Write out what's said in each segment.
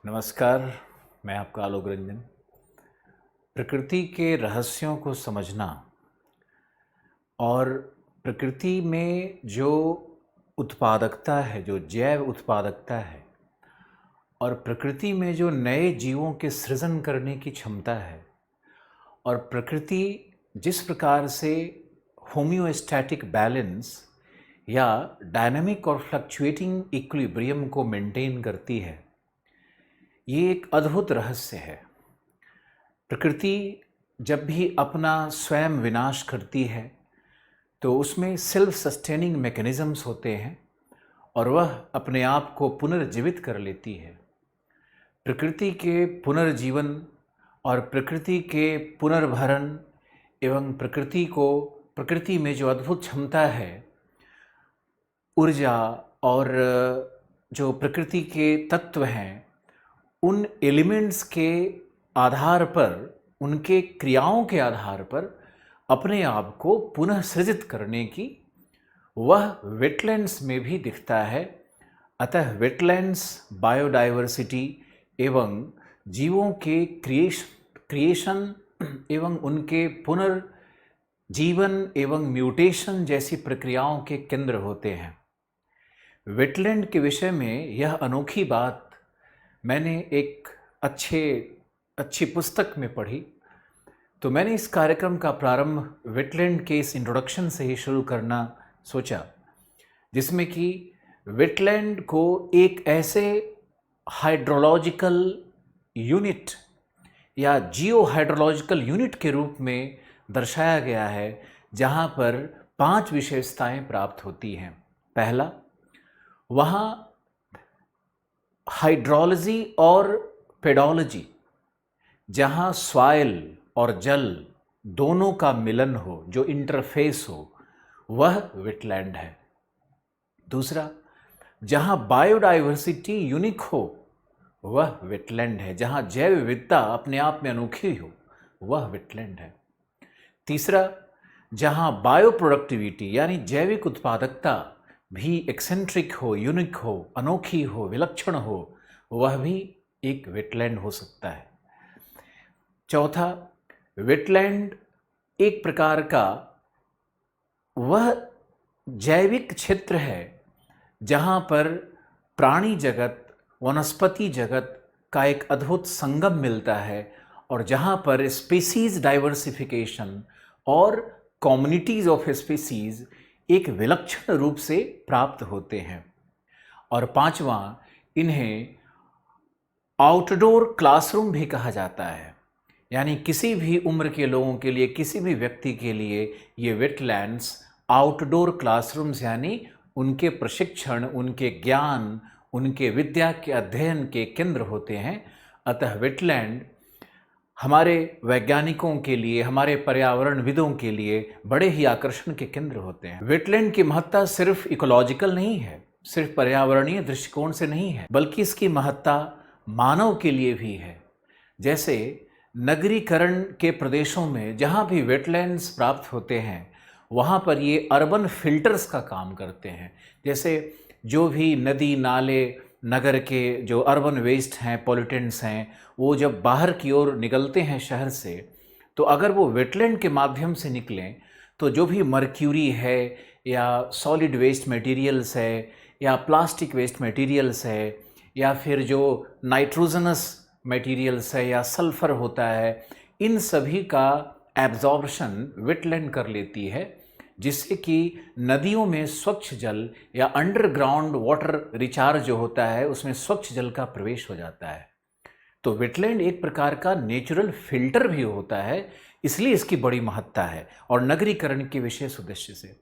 नमस्कार, मैं आपका आलोक रंजन। प्रकृति के रहस्यों को समझना और प्रकृति में जो उत्पादकता है, जो जैव उत्पादकता है और प्रकृति में जो नए जीवों के सृजन करने की क्षमता है और प्रकृति जिस प्रकार से होम्योस्टैटिक बैलेंस या डायनामिक और फ्लक्चुएटिंग इक्विलिब्रियम को मेंटेन करती है, ये एक अद्भुत रहस्य है। प्रकृति जब भी अपना स्वयं विनाश करती है तो उसमें सेल्फ सस्टेनिंग मैकेनिज्म्स होते हैं और वह अपने आप को पुनर्जीवित कर लेती है। प्रकृति के पुनर्जीवन और प्रकृति के पुनर्भरण एवं प्रकृति में जो अद्भुत क्षमता है, ऊर्जा और जो प्रकृति के तत्व हैं, उन एलिमेंट्स के आधार पर, उनके क्रियाओं के आधार पर अपने आप को पुनः सृजित करने की वह वेटलैंड्स में भी दिखता है। अतः वेटलैंड्स बायोडाइवर्सिटी एवं जीवों के क्रिएशन एवं उनके पुनर्जीवन एवं म्यूटेशन जैसी प्रक्रियाओं के केंद्र होते हैं। वेटलैंड के विषय में यह अनोखी बात मैंने एक अच्छी पुस्तक में पढ़ी, तो मैंने इस कार्यक्रम का प्रारंभ वेटलैंड के इस इंट्रोडक्शन से ही शुरू करना सोचा, जिसमें कि वेटलैंड को एक ऐसे हाइड्रोलॉजिकल यूनिट या जियो हाइड्रोलॉजिकल यूनिट के रूप में दर्शाया गया है, जहाँ पर 5 विशेषताएं प्राप्त होती हैं। पहला, वहाँ हाइड्रोलॉजी और पेडोलॉजी, जहाँ सॉइल और जल दोनों का मिलन हो, जो इंटरफेस हो, वह वेटलैंड है। दूसरा, जहाँ बायोडाइवर्सिटी यूनिक हो, वह वेटलैंड है। जहाँ जैव विविधता अपने आप में अनोखी हो, वह वेटलैंड है। तीसरा, जहाँ बायो प्रोडक्टिविटी यानी जैविक उत्पादकता भी एक्सेंट्रिक हो, यूनिक हो, अनोखी हो, विलक्षण हो, वह भी एक वेटलैंड हो सकता है। चौथा, वेटलैंड एक प्रकार का वह जैविक क्षेत्र है जहाँ पर प्राणी जगत, वनस्पति जगत का एक अद्भुत संगम मिलता है और जहाँ पर स्पीसीज डाइवर्सिफिकेशन और कम्युनिटीज ऑफ स्पीसीज एक विलक्षण रूप से प्राप्त होते हैं। और पांचवा, इन्हें आउटडोर क्लासरूम भी कहा जाता है, यानी किसी भी उम्र के लोगों के लिए, किसी भी व्यक्ति के लिए ये वेटलैंड्स आउटडोर क्लासरूम्स यानी उनके प्रशिक्षण, उनके ज्ञान, उनके विद्या के अध्ययन के केंद्र होते हैं। अतः वेटलैंड हमारे वैज्ञानिकों के लिए, हमारे पर्यावरणविदों के लिए बड़े ही आकर्षण के केंद्र होते हैं। वेटलैंड की महत्ता सिर्फ इकोलॉजिकल नहीं है, सिर्फ पर्यावरणीय दृष्टिकोण से नहीं है, बल्कि इसकी महत्ता मानव के लिए भी है। जैसे नगरीकरण के प्रदेशों में जहाँ भी वेटलैंड्स प्राप्त होते हैं, वहाँ पर ये अर्बन फिल्टर्स का काम करते हैं। जैसे जो भी नदी, नाले, नगर के जो अर्बन वेस्ट हैं, पॉल्यूटेंट्स हैं, वो जब बाहर की ओर निकलते हैं शहर से, तो अगर वो वेटलैंड के माध्यम से निकलें तो जो भी मर्क्यूरी है या सॉलिड वेस्ट मटेरियल्स है या प्लास्टिक वेस्ट मटेरियल्स है या फिर जो नाइट्रोजनस मटेरियल्स है या सल्फर होता है, इन सभी का एब्जॉर्प्शन वेटलैंड कर लेती है, जिससे कि नदियों में स्वच्छ जल या अंडरग्राउंड वाटर रिचार्ज जो होता है, उसमें स्वच्छ जल का प्रवेश हो जाता है। तो वेटलैंड एक प्रकार का नेचुरल फिल्टर भी होता है, इसलिए इसकी बड़ी महत्ता है। और नगरीकरण के विशेष उद्देश्य से,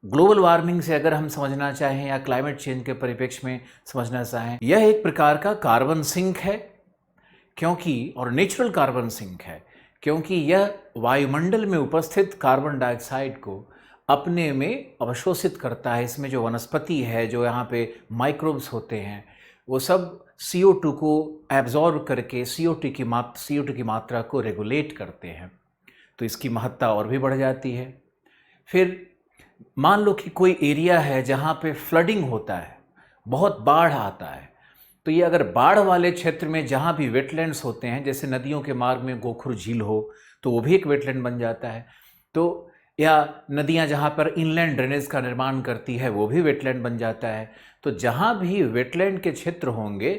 ग्लोबल वार्मिंग से अगर हम समझना चाहें या क्लाइमेट चेंज के परिप्रेक्ष्य में समझना चाहें, यह एक प्रकार का कार्बन सिंक है, क्योंकि और नेचुरल कार्बन सिंक है, क्योंकि यह वायुमंडल में उपस्थित कार्बन डाइऑक्साइड को अपने में अवशोषित करता है। इसमें जो वनस्पति है, जो यहाँ पे माइक्रोब्स होते हैं, वो सब CO2 को एब्जॉर्ब करके CO2 की मात्रा को रेगुलेट करते हैं, तो इसकी महत्ता और भी बढ़ जाती है। फिर मान लो कि कोई एरिया है जहाँ पे फ्लडिंग होता है, बहुत बाढ़ आता है, तो ये अगर बाढ़ वाले क्षेत्र में जहाँ भी वेटलैंड्स होते हैं, जैसे नदियों के मार्ग में गोखुर झील हो तो वो भी एक वेटलैंड बन जाता है। तो या नदियाँ जहाँ पर इनलैंड ड्रेनेज का निर्माण करती है वो भी वेटलैंड बन जाता है। तो जहाँ भी वेटलैंड के क्षेत्र होंगे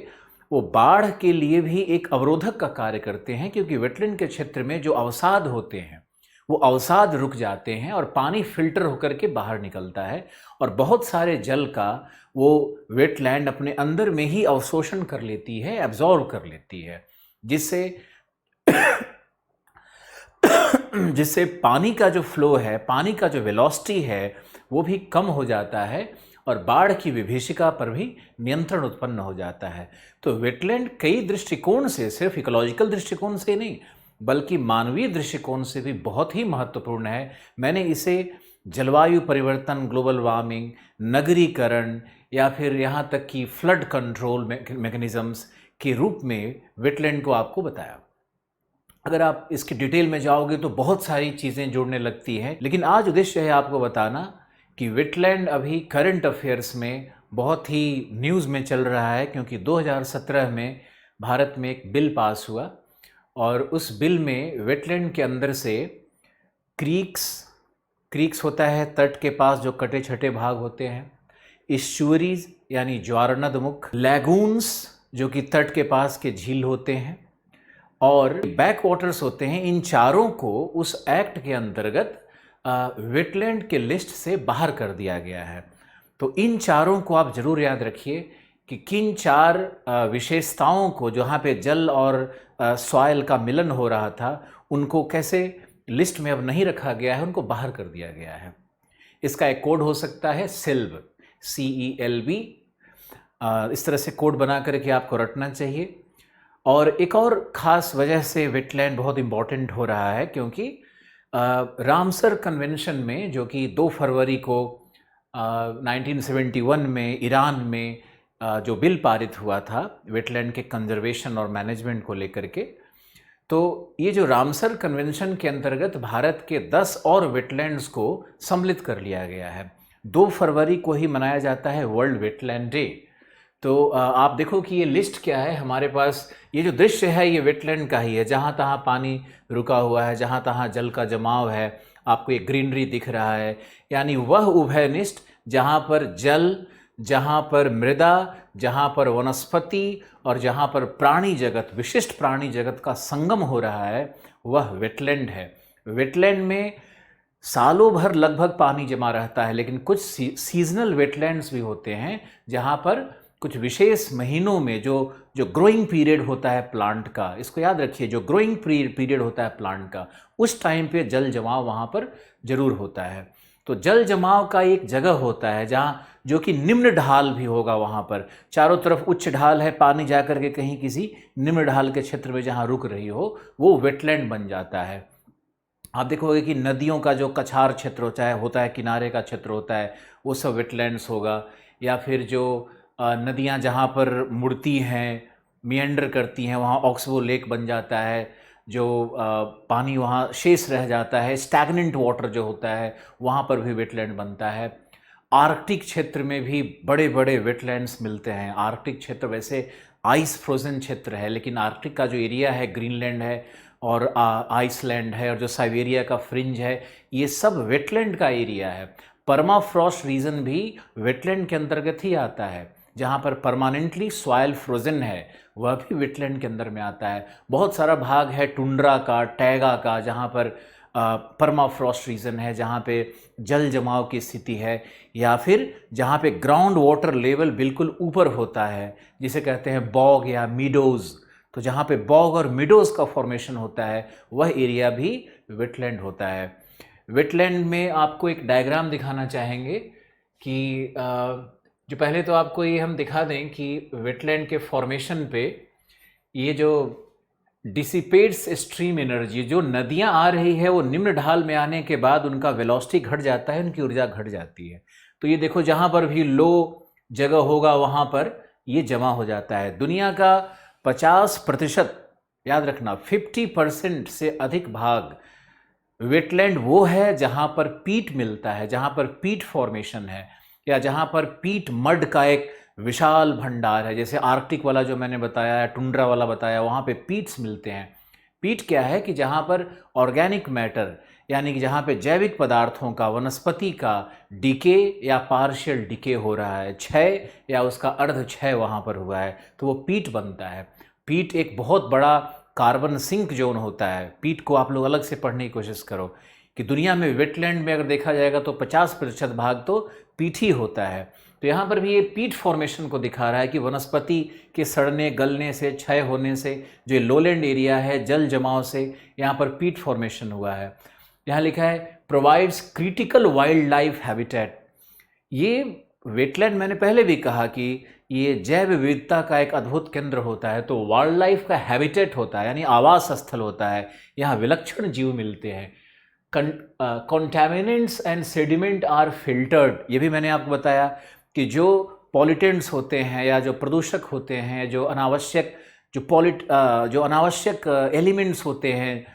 वो बाढ़ के लिए भी एक अवरोधक का कार्य करते हैं, क्योंकि वेटलैंड के क्षेत्र में जो अवसाद होते हैं वो अवसाद रुक जाते हैं और पानी फिल्टर होकर के बाहर निकलता है और बहुत सारे जल का वो वेटलैंड अपने अंदर में ही अवशोषण कर लेती है, एब्जॉर्ब कर लेती है, जिससे जिससे पानी का जो फ्लो है, पानी का जो वेलोसिटी है वो भी कम हो जाता है और बाढ़ की विभीषिका पर भी नियंत्रण उत्पन्न हो जाता है। तो वेटलैंड कई दृष्टिकोण से, सिर्फ इकोलॉजिकल दृष्टिकोण से नहीं बल्कि मानवीय दृष्टिकोण से भी बहुत ही महत्वपूर्ण है। मैंने इसे जलवायु परिवर्तन, ग्लोबल वार्मिंग, नगरीकरण या फिर यहाँ तक कि फ्लड कंट्रोल मैकेनिज्म्स के रूप में वेटलैंड को आपको बताया। अगर आप इसकी डिटेल में जाओगे तो बहुत सारी चीज़ें जुड़ने लगती हैं, लेकिन आज उद्देश्य है आपको बताना कि वेटलैंड अभी करंट अफेयर्स में बहुत ही न्यूज़ में चल रहा है, क्योंकि 2017 में भारत में एक बिल पास हुआ और उस बिल में वेटलैंड के अंदर से क्रीक्स होता है तट के पास जो कटे छटे भाग होते हैं, इस्चुअरीज यानी ज्वारनदमुख, लैगून्स जो कि तट के पास के झील होते हैं और बैक वाटर्स होते हैं, इन चारों को उस एक्ट के अंतर्गत वेटलैंड के लिस्ट से बाहर कर दिया गया है। तो इन चारों को आप जरूर याद रखिए कि किन चार विशेषताओं को, जहाँ पे जल और सॉइल का मिलन हो रहा था, उनको कैसे लिस्ट में अब नहीं रखा गया है, उनको बाहर कर दिया गया है। इसका एक कोड हो सकता है सिल्व, CELB। इस तरह से कोड बना करके आपको रटना चाहिए। और एक और ख़ास वजह से वेटलैंड बहुत इम्पॉर्टेंट हो रहा है, क्योंकि रामसर कन्वेंशन में, जो कि 2 फरवरी को 1971 में ईरान में जो बिल पारित हुआ था वेटलैंड के कंजर्वेशन और मैनेजमेंट को लेकर के, तो ये जो रामसर कन्वेंशन के अंतर्गत भारत के 10 और वेटलैंड्स को सम्मिलित कर लिया गया है। 2 फरवरी को ही मनाया जाता है वर्ल्ड वेटलैंड डे। तो आप देखो कि ये लिस्ट क्या है हमारे पास। ये जो दृश्य है ये वेटलैंड का ही है, जहाँ तहाँ पानी रुका हुआ है, जहाँ तहाँ जल का जमाव है, आपको एक ग्रीनरी दिख रहा है, यानी वह उभयनिष्ठ जहाँ पर जल, जहाँ पर मृदा, जहाँ पर वनस्पति और जहाँ पर प्राणी जगत, विशिष्ट प्राणी जगत का संगम हो रहा है, वह वेटलैंड है। वेटलैंड में सालों भर लगभग पानी जमा रहता है, लेकिन कुछ सीजनल वेटलैंड्स भी होते हैं जहाँ पर कुछ विशेष महीनों में जो ग्रोइंग पीरियड होता है प्लांट का, इसको याद रखिए, जो ग्रोइंग पीरियड होता है प्लांट का, उस टाइम पे जल जमाव वहाँ पर जरूर होता है। तो जल जमाव का एक जगह होता है जहाँ, जो कि निम्न ढाल भी होगा, वहाँ पर चारों तरफ उच्च ढाल है, पानी जाकर के कहीं किसी निम्न ढाल के क्षेत्र में जहाँ रुक रही हो, वो वेटलैंड बन जाता है। आप देखोगे कि नदियों का जो कछार क्षेत्र होता है, किनारे का क्षेत्र होता है, वो सब वेटलैंड्स होगा। या फिर जो नदियाँ जहाँ पर मुड़ती हैं, मिएंडर करती हैं, वहाँ ऑक्सबो लेक बन जाता है, जो पानी वहाँ शेष रह जाता है, स्टैग्नेंट वाटर जो होता है, वहाँ पर भी वेटलैंड बनता है। आर्कटिक क्षेत्र में भी बड़े बड़े वेटलैंड्स मिलते हैं। आर्कटिक क्षेत्र वैसे आइस फ्रोजन क्षेत्र है, लेकिन आर्कटिक का जो एरिया है, ग्रीनलैंड है और आइसलैंड है और जो साइबेरिया का फ्रिंज है, ये सब वेटलैंड का एरिया है। परमाफ्रॉस्ट रीजन भी वेटलैंड के अंतर्गत ही आता है। जहाँ पर परमानेंटली सॉइल फ्रोजन है, वह भी वेटलैंड के अंदर में आता है। बहुत सारा भाग है टुंड्रा का, टैगा का, जहाँ पर परमाफ्रॉस्ट रीजन है, जहाँ पे जल जमाव की स्थिति है, या फिर जहाँ पे ग्राउंड वाटर लेवल बिल्कुल ऊपर होता है, जिसे कहते हैं बॉग या मीडोज़। तो जहाँ पे बॉग और मीडोज़ का फॉर्मेशन होता है, वह एरिया भी वेटलैंड होता है। वेटलैंड में आपको एक डायग्राम दिखाना चाहेंगे कि जो पहले तो आपको ये हम दिखा दें कि वेटलैंड के फॉर्मेशन पे ये जो डिसिपेट्स स्ट्रीम एनर्जी, जो नदियां आ रही है वो निम्न ढाल में आने के बाद उनका वेलोसिटी घट जाता है, उनकी ऊर्जा घट जाती है। तो ये देखो, जहाँ पर भी लो जगह होगा वहाँ पर ये जमा हो जाता है। दुनिया का 50%, याद रखना 50% से अधिक भाग वेटलैंड वो है जहाँ पर पीट मिलता है, जहाँ पर पीट फॉर्मेशन है, या जहाँ पर पीट मड का एक विशाल भंडार है। जैसे आर्कटिक वाला जो मैंने बताया है, टुंड्रा वाला बताया, वहाँ पे पीट्स मिलते हैं। पीट क्या है कि जहाँ पर ऑर्गेनिक मैटर यानी कि जहाँ पे जैविक पदार्थों का, वनस्पति का डिके या पार्शियल डिके हो रहा है, क्षय या उसका अर्ध क्षय वहाँ पर हुआ है, तो वो पीट बनता है। पीट एक बहुत बड़ा कार्बन सिंक जोन होता है। पीट को आप लोग अलग से पढ़ने की कोशिश करो कि दुनिया में वेटलैंड में अगर देखा जाएगा तो 50% भाग तो पीट ही होता है। तो यहाँ पर भी ये पीट फॉर्मेशन को दिखा रहा है कि वनस्पति के सड़ने, गलने से, क्षय होने से, जो लोलैंड एरिया है, जल जमाव से यहाँ पर पीट फॉर्मेशन हुआ है। यहाँ लिखा है provides critical wild life habitat. ये वेटलैंड मैंने पहले भी कहा कि ये जैव विविधता का एक अद्भुत केंद्र होता है, तो वाइल्ड लाइफ का हैबिटेट होता है, यानी आवास स्थल होता है। यहाँ विलक्षण जीव मिलते हैं। Contaminants and sediment are filtered, ये भी मैंने आपको बताया कि जो पॉल्यूटेंट्स होते हैं या जो प्रदूषक होते हैं, जो अनावश्यक एलिमेंट्स होते हैं,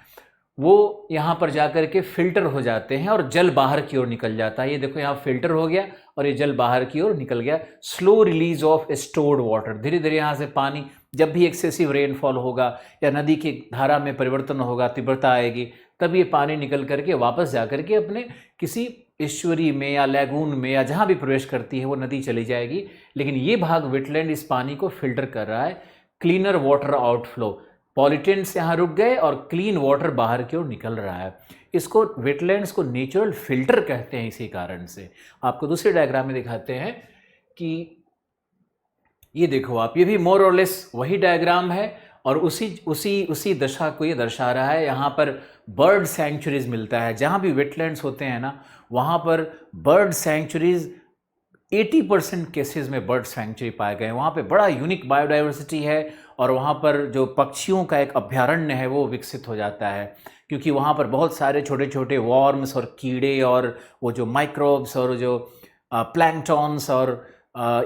वो यहाँ पर जाकर के फिल्टर हो जाते हैं और जल बाहर की ओर निकल जाता है। ये देखो यहाँ फिल्टर हो गया और ये जल बाहर की ओर निकल गया। Slow release of stored water, धीरे धीरे यहाँ से पानी, जब भी एक्सेसिव रेनफॉल होगा या नदी की धारा में परिवर्तन होगा, तीव्रता आएगी, तब ये पानी निकल करके वापस जा करके अपने किसी ईश्वरी में या लैगून में या जहाँ भी प्रवेश करती है वो नदी चली जाएगी। लेकिन ये भाग वेटलैंड इस पानी को फिल्टर कर रहा है। क्लीनर वाटर आउटफ्लो, पॉल्यूटेंट्स यहाँ रुक गए और क्लीन वाटर बाहर की ओर निकल रहा है। इसको वेटलैंड्स को नेचुरल फिल्टर कहते हैं। इसी कारण से आपको दूसरे डायग्राम में दिखाते हैं कि ये देखो आप, ये भी मोर और लेस वही डायग्राम है और उसी दशा को ये दर्शा रहा है। यहाँ पर बर्ड सैंक्चुरीज मिलता है। जहाँ भी वेटलैंड्स होते हैं ना, वहाँ पर बर्ड सैंक्चुरीज 80% केसेस में बर्ड सैंक्चुरी पाए गए। वहाँ पे बड़ा यूनिक बायोडाइवर्सिटी है और वहाँ पर जो पक्षियों का एक अभ्यारण्य है वो विकसित हो जाता है, क्योंकि वहाँ पर बहुत सारे छोटे छोटे वॉर्म्स और कीड़े और वो जो माइक्रोब्स और जो प्लैंक्टॉन्स और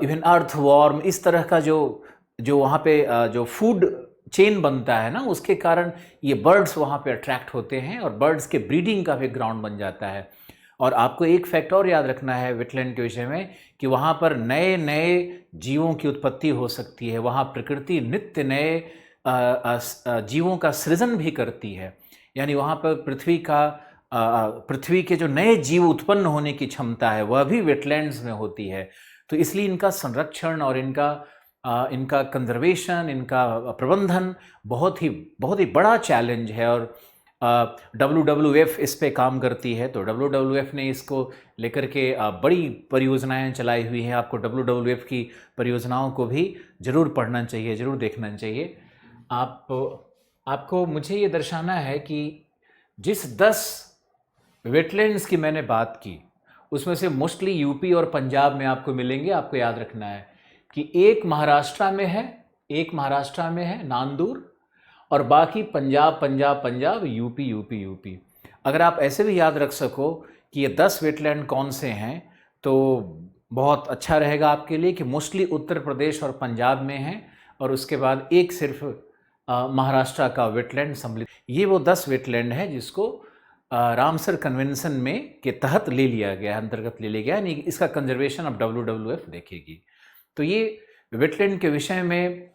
इवन अर्थ वॉर्म, इस तरह का जो वहाँ पे जो फूड चेन बनता है ना, उसके कारण ये बर्ड्स वहाँ पे अट्रैक्ट होते हैं और बर्ड्स के ब्रीडिंग का भी ग्राउंड बन जाता है। और आपको एक फैक्ट और याद रखना है वेटलैंड के विषय में कि वहाँ पर नए नए जीवों की उत्पत्ति हो सकती है। वहाँ प्रकृति नित्य नए जीवों का सृजन भी करती है। यानी वहाँ पर पृथ्वी के जो नए जीव उत्पन्न होने की क्षमता है वह भी वेटलैंड्स में होती है। तो इसलिए इनका संरक्षण और इनका कंजर्वेशन, इनका प्रबंधन बहुत ही बड़ा चैलेंज है। और WWF इस पे काम करती है, तो WWF ने इसको लेकर के बड़ी परियोजनाएं चलाई हुई हैं। आपको WWF की परियोजनाओं को भी ज़रूर पढ़ना चाहिए, ज़रूर देखना चाहिए। आपको मुझे ये दर्शाना है कि जिस 10 वेटलैंड्स की मैंने बात की, उसमें से मोस्टली यूपी और पंजाब में आपको मिलेंगे। आपको याद रखना है कि एक महाराष्ट्र में है नांदूर, और बाकी पंजाब, यूपी। अगर आप ऐसे भी याद रख सको कि ये 10 वेटलैंड कौन से हैं, तो बहुत अच्छा रहेगा आपके लिए कि मोस्टली उत्तर प्रदेश और पंजाब में हैं, और उसके बाद एक सिर्फ महाराष्ट्र का वेटलैंड सम्मिलित। ये वो 10 वेटलैंड है जिसको रामसर कन्वेंशन में के तहत ले लिया गया, अंतर्गत ले लिया गया, यानी इसका कंजर्वेशन अब WWF देखेगी। तो ये वेटलैंड के विषय में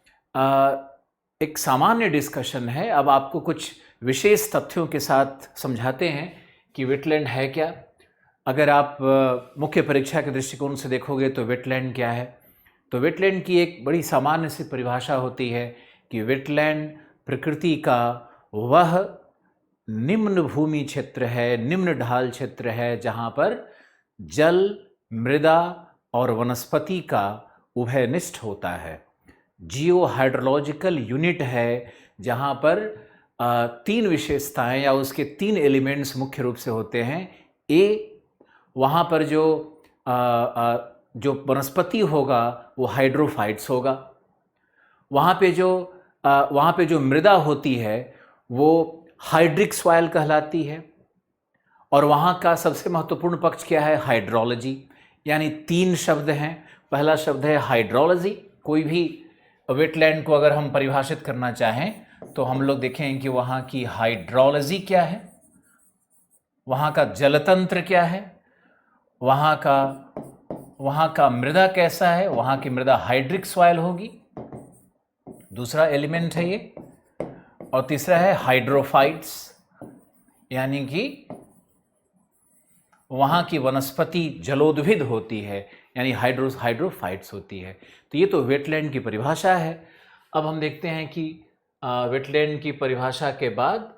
एक सामान्य डिस्कशन है। अब आपको कुछ विशेष तथ्यों के साथ समझाते हैं कि वेटलैंड है क्या। अगर आप मुख्य परीक्षा के दृष्टिकोण से देखोगे तो वेटलैंड क्या है, तो वेटलैंड की एक बड़ी सामान्य सी परिभाषा होती है कि वेटलैंड प्रकृति का वह निम्न भूमि क्षेत्र है, निम्न ढाल क्षेत्र है, जहाँ पर जल, मृदा और वनस्पति का उभयनिष्ठ होता है। जियो हाइड्रोलॉजिकल यूनिट है जहाँ पर 3 विशेषताएं या उसके 3 एलिमेंट्स मुख्य रूप से होते हैं। वहाँ पर जो वनस्पति होगा वो हाइड्रोफाइट्स होगा। वहाँ पे जो मृदा होती है वो हाइड्रिक सॉइल कहलाती है। और वहाँ का सबसे महत्वपूर्ण पक्ष क्या है? हाइड्रोलॉजी। यानी 3 शब्द हैं। पहला शब्द है हाइड्रोलॉजी। कोई भी वेटलैंड को अगर हम परिभाषित करना चाहें तो हम लोग देखें कि वहाँ की हाइड्रोलॉजी क्या है, वहाँ का जलतंत्र क्या है, वहाँ वहाँ का मृदा कैसा है, वहाँ की मृदा हाइड्रिक सॉइल होगी, दूसरा एलिमेंट है ये। और तीसरा है हाइड्रोफाइट्स, यानी कि वहाँ की वनस्पति जलोद्भिद होती है, यानी हाइड्रोफाइट्स होती है। तो ये तो वेटलैंड की परिभाषा है। अब हम देखते हैं कि वेटलैंड की परिभाषा के बाद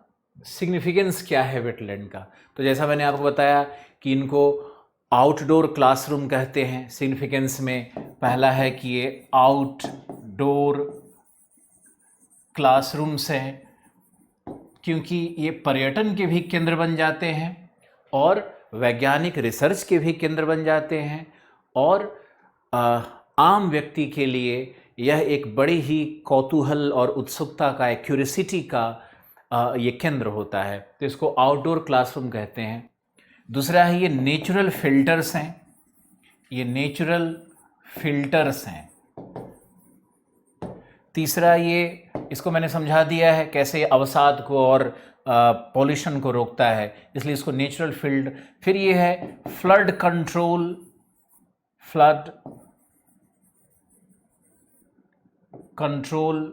सिग्निफिकेंस क्या है वेटलैंड का। तो जैसा मैंने आपको बताया कि इनको आउटडोर क्लासरूम कहते हैं। सिग्निफिकेंस में पहला है कि ये आउटडोर क्लासरूम्स हैं, क्योंकि ये पर्यटन के भी केंद्र बन जाते हैं और वैज्ञानिक रिसर्च के भी केंद्र बन जाते हैं, और आम व्यक्ति के लिए यह एक बड़ी ही कौतूहल और उत्सुकता का, एक क्यूरियोसिटी का ये केंद्र होता है। तो इसको आउटडोर क्लासरूम कहते हैं। दूसरा है ये नेचुरल फिल्टर्स हैं, ये नेचुरल फिल्टर्स हैं। तीसरा ये, इसको मैंने समझा दिया है कैसे अवसाद को और पॉल्यूशन को रोकता है, इसलिए इसको नेचुरल फील्ड। फिर ये है फ्लड कंट्रोल, फ्लड कंट्रोल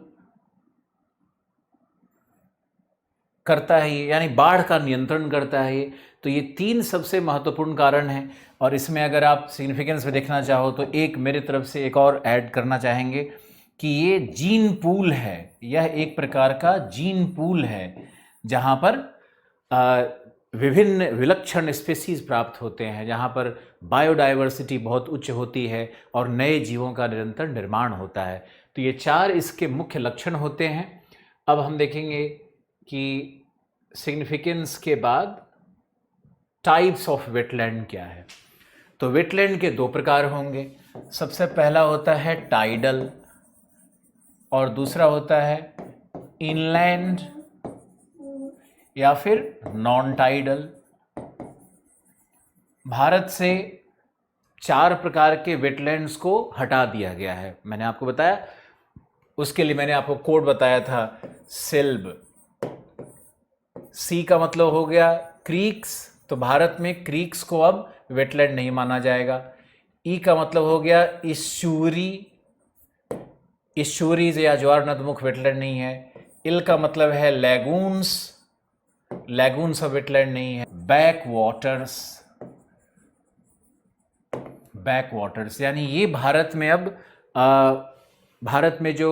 करता है ये, यानी बाढ़ का नियंत्रण करता है ये। तो ये तीन सबसे महत्वपूर्ण कारण हैं। और इसमें अगर आप सिग्निफिकेंस में देखना चाहो तो एक मेरी तरफ से एक और ऐड करना चाहेंगे कि ये जीन पूल है, यह एक प्रकार का जीन पूल है जहाँ पर विभिन्न विलक्षण स्पीसीज प्राप्त होते हैं, जहाँ पर बायोडाइवर्सिटी बहुत उच्च होती है और नए जीवों का निरंतर निर्माण होता है। तो ये चार इसके मुख्य लक्षण होते हैं। अब हम देखेंगे कि सिग्निफिकेंस के बाद टाइप्स ऑफ वेटलैंड क्या है। तो वेटलैंड के दो प्रकार होंगे। सबसे पहला होता है टाइडल और दूसरा होता है इनलैंड या फिर नॉन टाइडल। भारत से चार प्रकार के वेटलैंड्स को हटा दिया गया है, मैंने आपको बताया। उसके लिए मैंने आपको कोड बताया था, सिल्ब। सी का मतलब हो गया क्रीक्स, तो भारत में क्रीक्स को अब वेटलैंड नहीं माना जाएगा। ई का मतलब हो गया इश्यूरी, इश्यूरीज या ज्वार नदमुख वेटलैंड नहीं है। इल का मतलब है लैगून्स, लैगून्स ऑफ वेटलैंड नहीं है। बैक वाटर्स, बैक वाटर्स, यानी ये भारत में अब भारत में जो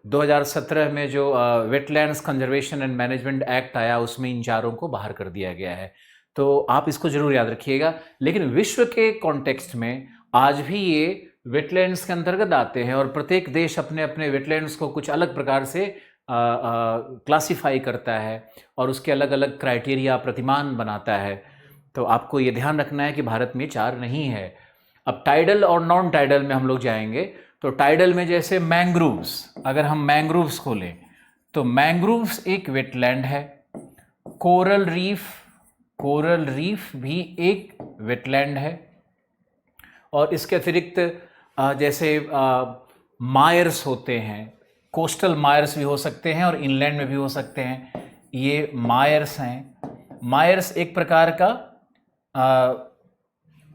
2017 में जो wetlands conservation and management act आया, उसमें इन चारों को बाहर कर दिया गया है। तो आप इसको जरूर याद रखिएगा। लेकिन विश्व के कॉन्टेक्स्ट में आज भी ये वेटलैंड्स के अंतर्गत आते हैं और प्रत्येक देश अपने अपने वेटलैंड्स को कुछ अलग प्रकार से क्लासिफाई करता है और उसके अलग अलग क्राइटेरिया, प्रतिमान बनाता है। तो आपको ये ध्यान रखना है कि भारत में चार नहीं है। अब टाइडल और नॉन टाइडल में हम लोग जाएंगे। तो टाइडल में जैसे मैंग्रोव्स, अगर हम मैंग्रोव्स को लें तो मैंग्रोव्स एक वेटलैंड है। कोरल रीफ, कोरल रीफ भी एक वेटलैंड है। और इसके अतिरिक्त जैसे मायर्स होते हैं, कोस्टल मायर्स भी हो सकते हैं और इनलैंड में भी हो सकते हैं, ये मायर्स हैं। मायर्स एक प्रकार का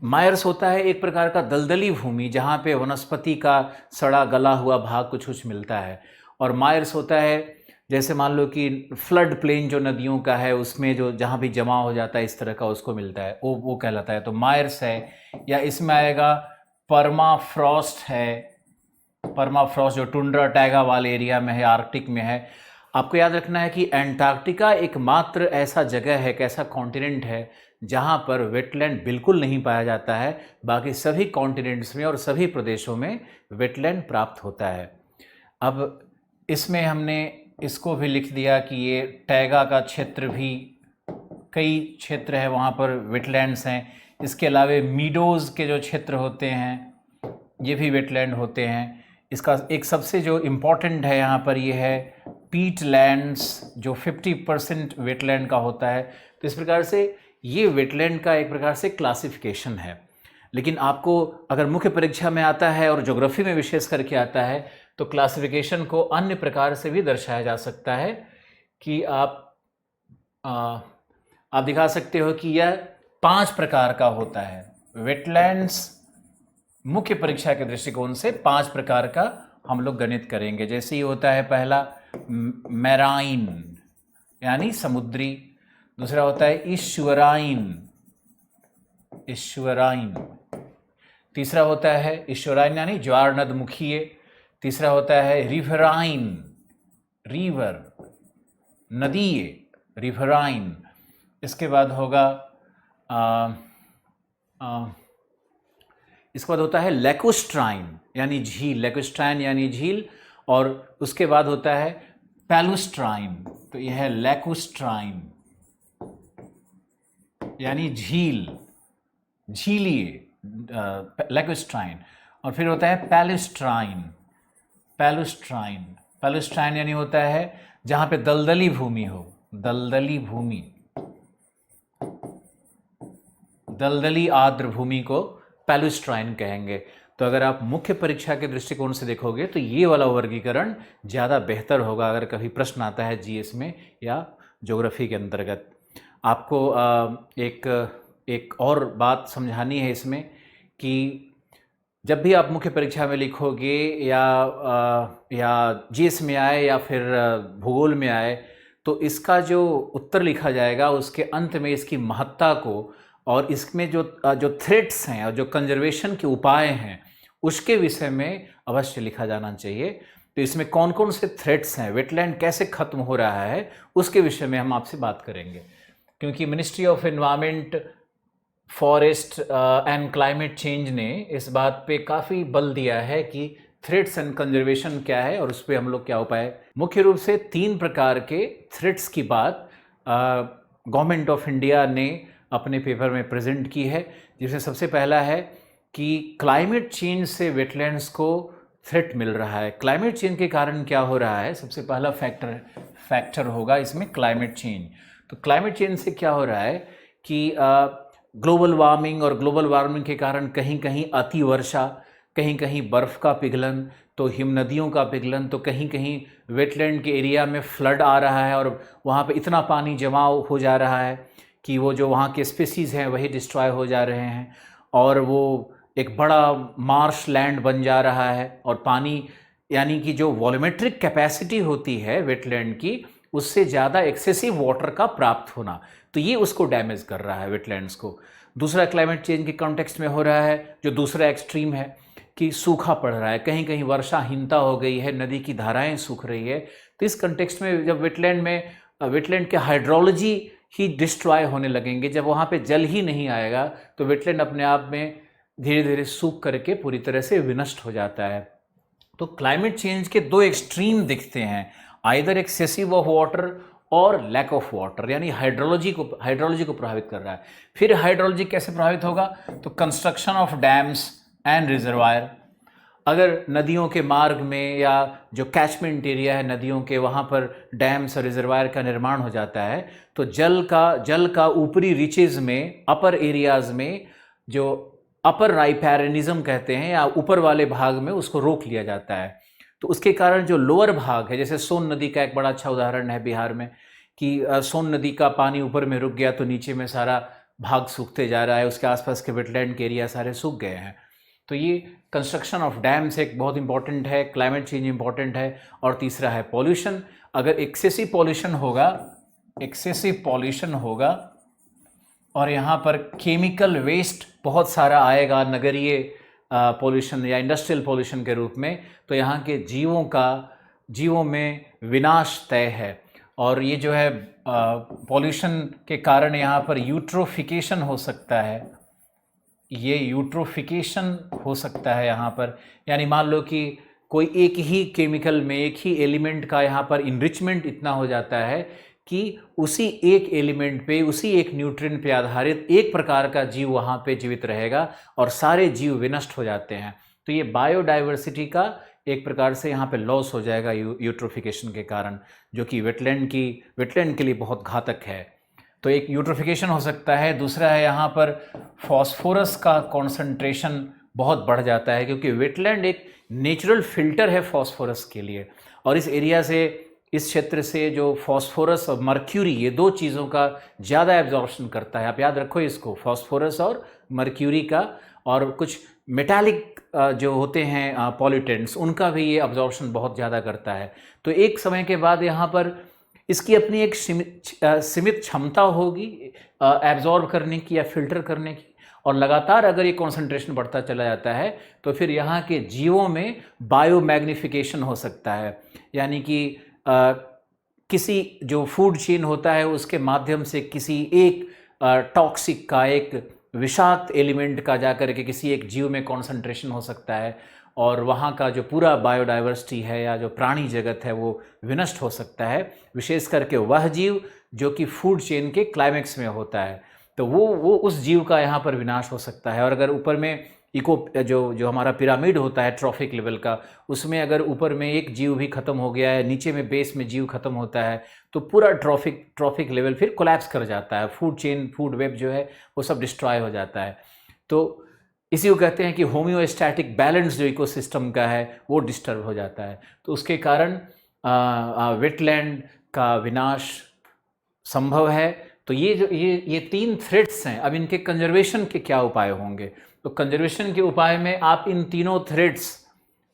मायर्स होता है एक प्रकार का दलदली भूमि जहाँ पे वनस्पति का सड़ा गला हुआ भाग कुछ कुछ मिलता है। और मायर्स होता है जैसे मान लो कि फ्लड प्लेन जो नदियों का है, उसमें जो जहाँ भी जमा हो जाता है इस तरह का, उसको मिलता है, वो कहलाता है। तो मायर्स है। या इसमें आएगा परमाफ्रॉस्ट है, परमाफ्रॉस्ट जो टुंड्रा टैगा वाले एरिया में है, आर्कटिक में है। आपको याद रखना है कि एंटार्क्टिका एकमात्र ऐसा जगह है, एक ऐसा कॉन्टिनेंट है जहाँ पर वेटलैंड बिल्कुल नहीं पाया जाता है। बाकी सभी कॉन्टिनेंट्स में और सभी प्रदेशों में वेटलैंड प्राप्त होता है। अब इसमें हमने इसको भी लिख दिया कि ये टैगा का क्षेत्र भी, कई क्षेत्र है वहाँ पर वेटलैंड्स हैं। इसके अलावा मीडोज़ के जो क्षेत्र होते हैं ये भी वेटलैंड होते हैं। इसका एक सबसे जो इम्पोर्टेंट है यहाँ पर ये है पीटलैंड्स, जो 50% वेटलैंड का होता है। तो इस प्रकार से ये वेटलैंड का एक प्रकार से क्लासिफिकेशन है। लेकिन आपको अगर मुख्य परीक्षा में आता है और ज्योग्राफी में विशेष करके आता है तो क्लासिफिकेशन को अन्य प्रकार से भी दर्शाया जा सकता है कि आप दिखा सकते हो कि यह 5 प्रकार का होता है। वेटलैंड्स मुख्य परीक्षा के दृष्टिकोण से 5 प्रकार का हम लोग गणित करेंगे। जैसे ही होता है पहला मैराइन यानी समुद्री, दूसरा होता है ईश्वराइन, ईश्वराइन, तीसरा होता है ईश्वराइन यानी ज्वार नदमुखीय, तीसरा होता है रिवराइन, रिवर नदीय, रिवराइन। इसके बाद होगा इसके बाद होता है लैकुस्ट्राइन यानी झील, लैकुस्ट्राइन यानी झील, और उसके बाद होता है पैलुस्ट्राइन, तो यह है लैकुस्ट्राइन यानी झील, झीलिए, लैकुस्ट्राइन। और फिर होता है पैलुस्ट्राइन, पैलुस्ट्राइन, पैलुस्ट्राइन यानी होता है जहां पे दलदली भूमि हो, दलदली भूमि, दलदली आर्द्र भूमि को पैलुस्ट्राइन कहेंगे। तो अगर आप मुख्य परीक्षा के दृष्टिकोण से देखोगे तो ये वाला वर्गीकरण ज़्यादा बेहतर होगा अगर कभी प्रश्न आता है जीएस में या ज्योग्राफी के अंतर्गत। आपको एक और बात समझानी है इसमें कि जब भी आप मुख्य परीक्षा में लिखोगे या जीएस में आए या फिर भूगोल में आए, तो इसका जो उत्तर लिखा जाएगा उसके अंत में इसकी महत्ता को और इसमें जो थ्रेट्स हैं और जो कंजर्वेशन के उपाय हैं उसके विषय में अवश्य लिखा जाना चाहिए। तो इसमें कौन कौन से थ्रेट्स हैं, वेटलैंड कैसे खत्म हो रहा है, उसके विषय में हम आपसे बात करेंगे। क्योंकि ministry of environment, forest and climate change ने इस बात पे काफ़ी बल दिया है कि थ्रेट्स एंड कंजर्वेशन क्या है और उस पर हम लोग क्या उपाय। मुख्य रूप से 3 प्रकार के थ्रेट्स की बात गवर्नमेंट ऑफ इंडिया ने अपने पेपर में प्रेजेंट की है, जिसमें सबसे पहला है कि क्लाइमेट चेंज से वेटलैंड्स को थ्रेट मिल रहा है। क्लाइमेट चेंज के कारण क्या हो रहा है, सबसे पहला फैक्टर होगा इसमें क्लाइमेट चेंज। तो क्लाइमेट चेंज से क्या हो रहा है कि ग्लोबल वार्मिंग, और ग्लोबल वार्मिंग के कारण कहीं कहीं अति वर्षा, कहीं कहीं बर्फ़ का पिघलन, तो हिम नदियों का पिघलन, तो कहीं कहीं वेटलैंड के एरिया में फ्लड आ रहा है और वहाँ पे इतना पानी जमाव हो जा रहा है कि वो जो वहाँ के स्पीसीज़ हैं वही डिस्ट्रॉय हो जा रहे हैं, और वो एक बड़ा मार्श लैंड बन जा रहा है। और पानी यानी कि जो वॉल्यूमेट्रिक कैपेसिटी होती है वेटलैंड की, उससे ज़्यादा एक्सेसिव वाटर का प्राप्त होना, तो ये उसको डैमेज कर रहा है वेटलैंड्स को। दूसरा क्लाइमेट चेंज के कॉन्टेक्स्ट में हो रहा है, जो दूसरा एक्सट्रीम है कि सूखा पड़ रहा है, कहीं कहीं वर्षाहीनता हो गई है, नदी की धाराएं सूख रही है। तो इस कॉन्टेक्स्ट में जब वेटलैंड के हाइड्रोलॉजी ही डिस्ट्रॉय होने लगेंगे, जब वहाँ पे जल ही नहीं आएगा तो वेटलैंड अपने आप में धीरे धीरे सूख करके पूरी तरह से विनष्ट हो जाता है। तो क्लाइमेट चेंज के 2 एक्सट्रीम दिखते हैं, आइदर एक्सेसिव ऑफ वाटर और लैक ऑफ वाटर, यानी हाइड्रोलॉजी को प्रभावित कर रहा है। फिर हाइड्रोलॉजी कैसे प्रभावित होगा, तो construction of dams and reservoir. अगर नदियों के मार्ग में या जो कैचमेंट एरिया है नदियों के, वहाँ पर डैम्स और रिजर्वायर का निर्माण हो जाता है, तो जल का ऊपरी रीचेज में, अपर एरियाज में, जो अपर राइपैरेनिज्म कहते हैं या ऊपर वाले भाग में, उसको रोक लिया जाता है। तो उसके कारण जो लोअर भाग है, जैसे सोन नदी का एक बड़ा अच्छा उदाहरण है बिहार में कि सोन नदी का पानी ऊपर में रुक गया तो नीचे में सारा भाग सूखते जा रहा है, उसके आसपास के वेटलैंड के एरिया सारे सूख गए हैं। तो ये कंस्ट्रक्शन ऑफ डैम्स एक बहुत इंपॉर्टेंट है, क्लाइमेट चेंज इंपॉर्टेंट है। और तीसरा है पॉल्यूशन। अगर एक्सेसिव पॉल्यूशन होगा और यहाँ पर केमिकल वेस्ट बहुत सारा आएगा नगरीय पॉल्यूशन या इंडस्ट्रियल पॉल्यूशन के रूप में, तो यहाँ के जीवों में विनाश तय है। और ये जो है पॉल्यूशन के कारण यहाँ पर यूट्रोफिकेशन हो सकता है, यहाँ पर। यानी मान लो कि कोई एक ही केमिकल में, एक ही एलिमेंट का यहाँ पर इनरिचमेंट इतना हो जाता है कि उसी एक एलिमेंट पे, उसी एक न्यूट्रिएंट पे आधारित एक प्रकार का जीव वहाँ पे जीवित रहेगा और सारे जीव विनष्ट हो जाते हैं। तो ये बायोडाइवर्सिटी का एक प्रकार से यहाँ पे लॉस हो जाएगा यूट्रोफिकेशन के कारण, जो कि वेटलैंड के लिए बहुत घातक है। तो एक यूट्रोफिकेशन हो सकता है। दूसरा है यहाँ पर फॉस्फोरस का कॉन्सेंट्रेशन बहुत बढ़ जाता है, क्योंकि वेटलैंड एक नेचुरल फिल्टर है फॉस्फोरस के लिए। और इस क्षेत्र से जो फॉस्फोरस और मर्क्यूरी, ये 2 चीज़ों का ज़्यादा एब्जॉर्प्शन करता है। आप याद रखो इसको, फॉस्फोरस और मर्क्यूरी का। और कुछ मेटालिक जो होते हैं पॉल्यूटेंट्स, उनका भी ये अब्जॉर्प्शन बहुत ज़्यादा करता है। तो एक समय के बाद यहाँ पर इसकी अपनी एक सीमित क्षमता होगी एब्जॉर्ब करने की या फिल्टर करने की, और लगातार अगर ये कॉन्सेंट्रेशन बढ़ता चला जाता है तो फिर यहाँ के जीवों में बायोमैग्निफिकेशन हो सकता है, यानी कि किसी जो फूड चेन होता है उसके माध्यम से किसी एक टॉक्सिक का, एक विषाक्त एलिमेंट का जाकर के किसी एक जीव में कॉन्सेंट्रेशन हो सकता है, और वहाँ का जो पूरा बायोडाइवर्सिटी है या जो प्राणी जगत है वो विनष्ट हो सकता है, विशेष करके वह जीव जो कि फूड चेन के क्लाइमेक्स में होता है। तो वो उस जीव का यहाँ पर विनाश हो सकता है। और अगर ऊपर में इको जो हमारा पिरामिड होता है ट्रॉफिक लेवल का, उसमें अगर ऊपर में एक जीव भी खत्म हो गया है, नीचे में बेस में जीव खत्म होता है, तो पूरा ट्रॉफिक लेवल फिर कोलैप्स कर जाता है, फूड चेन, फूड वेब जो है वो सब डिस्ट्रॉय हो जाता है। तो इसी को कहते हैं कि होम्योस्टैटिक बैलेंस जो इकोसिस्टम का है वो डिस्टर्ब हो जाता है। तो उसके कारण वेटलैंड का विनाश संभव है। तो ये 3 थ्रेड्स हैं। अब इनके कंजर्वेशन के क्या उपाय होंगे? तो कंजर्वेशन के उपाय में आप इन तीनों थ्रेड्स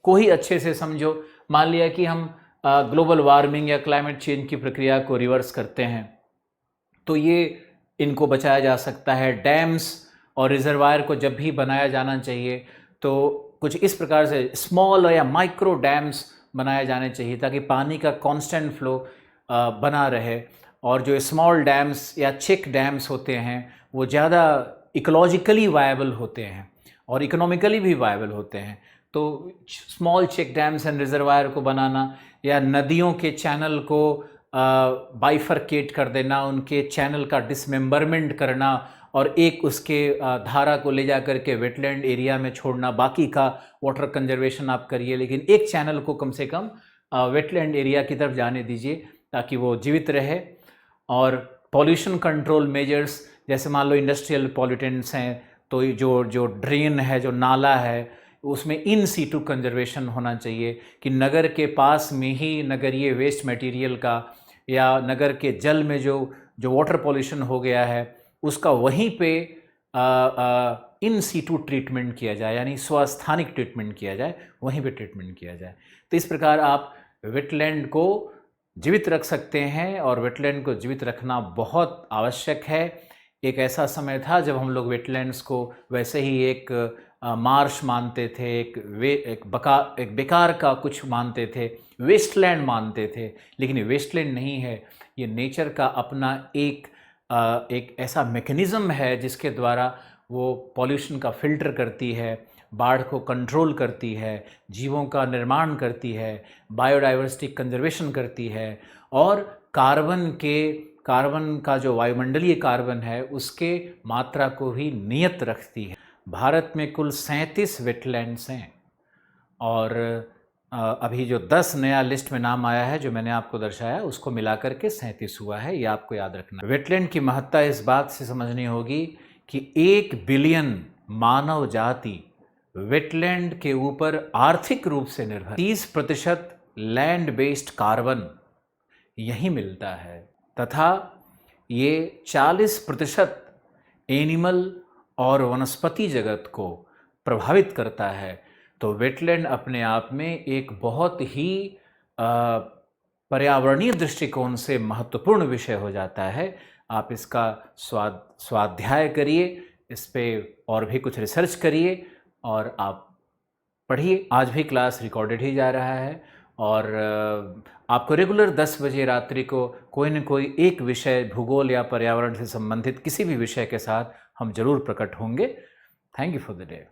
को ही अच्छे से समझो। मान लिया कि हम ग्लोबल वार्मिंग या क्लाइमेट चेंज की प्रक्रिया को रिवर्स करते हैं, तो ये इनको बचाया जा सकता है। डैम्स और रिजर्वायर को जब भी बनाया जाना चाहिए तो कुछ इस प्रकार से स्मॉल या माइक्रो डैम्स बनाए जाने चाहिए ताकि पानी का कांस्टेंट फ्लो बना रहे। और जो स्मॉल डैम्स या चेक डैम्स होते हैं वो ज़्यादा इकोलॉजिकली वायबल होते हैं और इकोनॉमिकली भी वायबल होते हैं। तो small check dams and reservoir को बनाना या नदियों के चैनल को बाइफरकेट कर देना, उनके चैनल का डिसमेंबरमेंट करना और एक उसके धारा को ले जा करके वेटलैंड एरिया में छोड़ना। बाकी का वाटर कंजर्वेशन आप करिए, लेकिन एक चैनल को कम से कम वेटलैंड एरिया की तरफ जाने दीजिए ताकि वो जीवित रहे। और पॉल्यूशन कंट्रोल मेजर्स, जैसे मान लो इंडस्ट्रियल पॉल्यूटेंट्स हैं तो जो ड्रेन है, जो नाला है, उसमें इन सीटू कंजर्वेशन होना चाहिए कि नगर के पास में ही नगरीय वेस्ट मटेरियल का या नगर के जल में जो वाटर पॉल्यूशन हो गया है उसका वहीं पे इन सीटू ट्रीटमेंट किया जाए, यानी स्वस्थानिक ट्रीटमेंट किया जाए, वहीं पे ट्रीटमेंट किया जाए। तो इस प्रकार आप वेटलैंड को जीवित रख सकते हैं और वेटलैंड को जीवित रखना बहुत आवश्यक है। एक ऐसा समय था जब हम लोग वेटलैंड्स को वैसे ही एक मार्श मानते थे, एक बेकार का कुछ मानते थे, वेस्टलैंड मानते थे, लेकिन ये वेस्टलैंड नहीं है। ये नेचर का अपना एक ऐसा मैकेनिज़्म है जिसके द्वारा वो पॉल्यूशन का फिल्टर करती है, बाढ़ को कंट्रोल करती है, जीवों का निर्माण करती है, बायोडाइवर्सिटी कंजर्वेशन करती है और कार्बन का जो वायुमंडलीय कार्बन है उसके मात्रा को भी नियत रखती है। भारत में कुल 37 वेटलैंड्स हैं और अभी जो 10 नया लिस्ट में नाम आया है जो मैंने आपको दर्शाया उसको मिलाकर के 37 हुआ है, ये आपको याद रखना। वेटलैंड की महत्ता इस बात से समझनी होगी कि 1 बिलियन मानव जाति वेटलैंड के ऊपर आर्थिक रूप से निर्भर। 30% लैंड बेस्ड कार्बन यही मिलता है तथा ये 40% एनिमल और वनस्पति जगत को प्रभावित करता है। तो वेटलैंड अपने आप में एक बहुत ही पर्यावरणीय दृष्टिकोण से महत्वपूर्ण विषय हो जाता है। आप इसका स्वाध्याय करिए, इस पे और भी कुछ रिसर्च करिए और आप पढ़िए। आज भी क्लास रिकॉर्डेड ही जा रहा है और आपको रेगुलर 10 बजे रात्रि को कोई न कोई एक विषय, भूगोल या पर्यावरण से संबंधित किसी भी विषय के साथ हम जरूर प्रकट होंगे। Thank you for the day.